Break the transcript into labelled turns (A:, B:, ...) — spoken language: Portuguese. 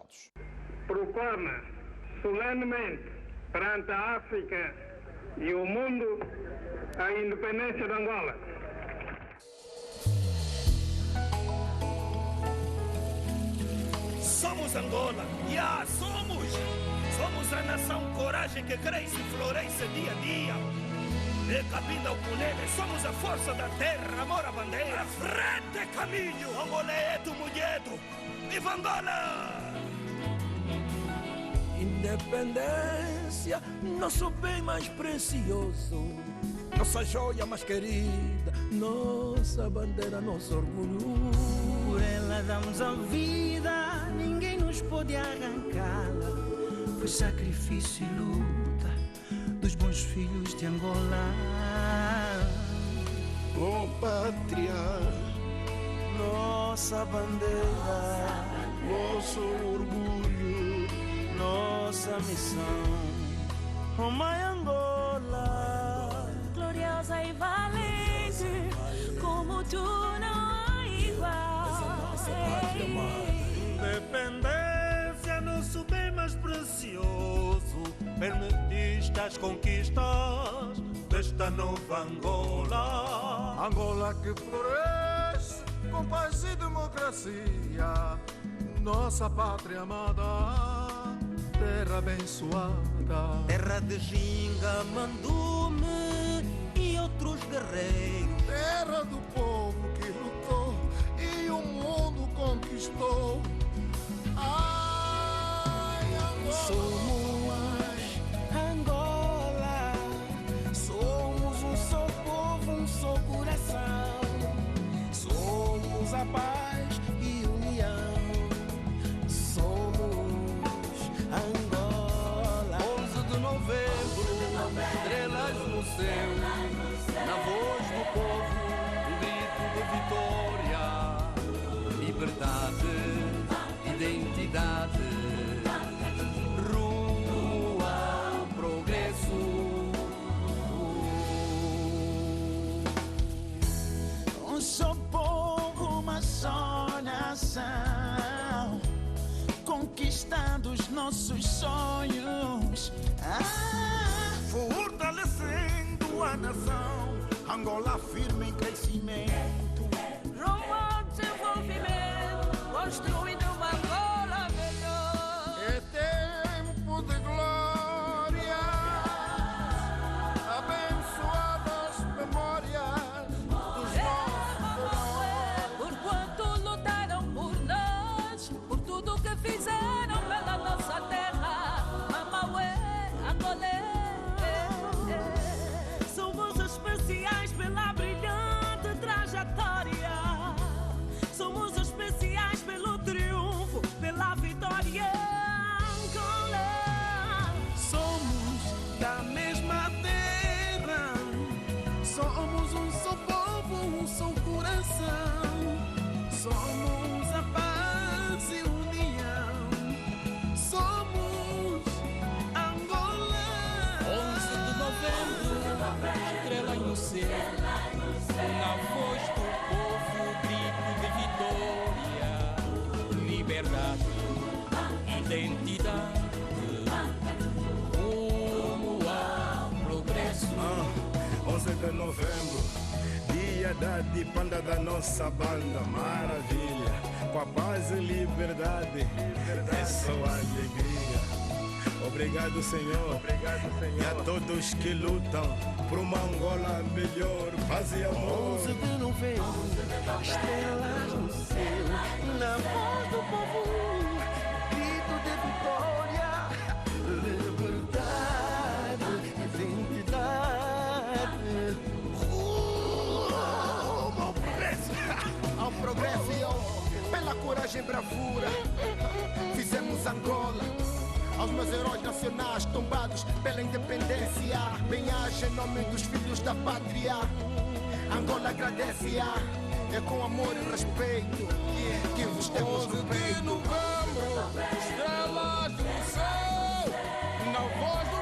A: Estados.
B: Proclama solenemente perante a África e o mundo a independência de Angola.
C: Somos Angola, somos a nação coragem que cresce e floresce dia a dia. De Cabinda ao Cunene, somos a força da terra, amor à bandeira. Frente caminho, Angoleto, mulhedo, viva Angola!
D: Independência, nosso bem mais precioso, nossa joia mais querida, nossa bandeira, nosso orgulho.
E: Por ela damos a vida, ninguém nos pode arrancá-la. Foi sacrifício e luta dos bons filhos de Angola.
D: Oh pátria,
E: nossa bandeira,
D: nosso orgulho,
E: nossa missão. Oh mãe Angola,
F: gloriosa e valente, como tu não há igual.
C: Independência, nosso bem mais precioso, permitiste as conquistas desta nova Angola.
D: Angola que floresce com paz e democracia, nossa pátria amada, terra abençoada.
E: terra de Ginga, Mandume e outros guerreiros.
D: Terra do povo que lutou e o mundo conquistou. Ai, Angola.
E: Somos Angola, somos um só povo, um só coração. Somos a paz e união. Somos Angola.
D: 11 de novembro, estrelas no céu, na voz do povo, um grito de vitória, liberdade, identidade, rumo ao progresso.
E: Um só povo, uma só nação, conquistando os nossos sonhos.
C: Fortalecendo a nação, Angola firme em crescimento.
F: Rumo ao desenvolvimento, construindo uma Angola melhor.
D: É tempo de glória, abençoadas memórias dos nossos heróis.
F: Por quanto lutaram por nós, por tudo que fizeram pela nossa terra. Mamauê, Angolê.
E: Somos especiais pela brilhante trajetória. Somos especiais pelo triunfo, pela vitória. Angola. Somos da mesma terra. Somos um só povo, um só coração. Somos a paz e união. Somos Angola.
D: 11 de novembro, estrelas no céu, na voz do povo, grito de vitória, liberdade, identidade, rumo ao progresso.
C: 11 de novembro, dia da dipanda da nossa banda, maravilha. Com a paz e liberdade, é só alegria. Obrigado, Senhor, e a todos que lutam por uma Angola melhor, paz e amor.
E: 11 de novembro, estrelas no céu, na voz do povo, grito de vitória, liberdade, identidade, rumo ao progresso.
G: Ao progresso e pela coragem e bravura, fizemos Angola. Aos meus heróis nacionais tombados pela independência, bem-aja em nome dos filhos da pátria. Angola agradece-a, é com amor e respeito que vos temos no peito.
D: 11 de novembro, estrelas no céu, na voz do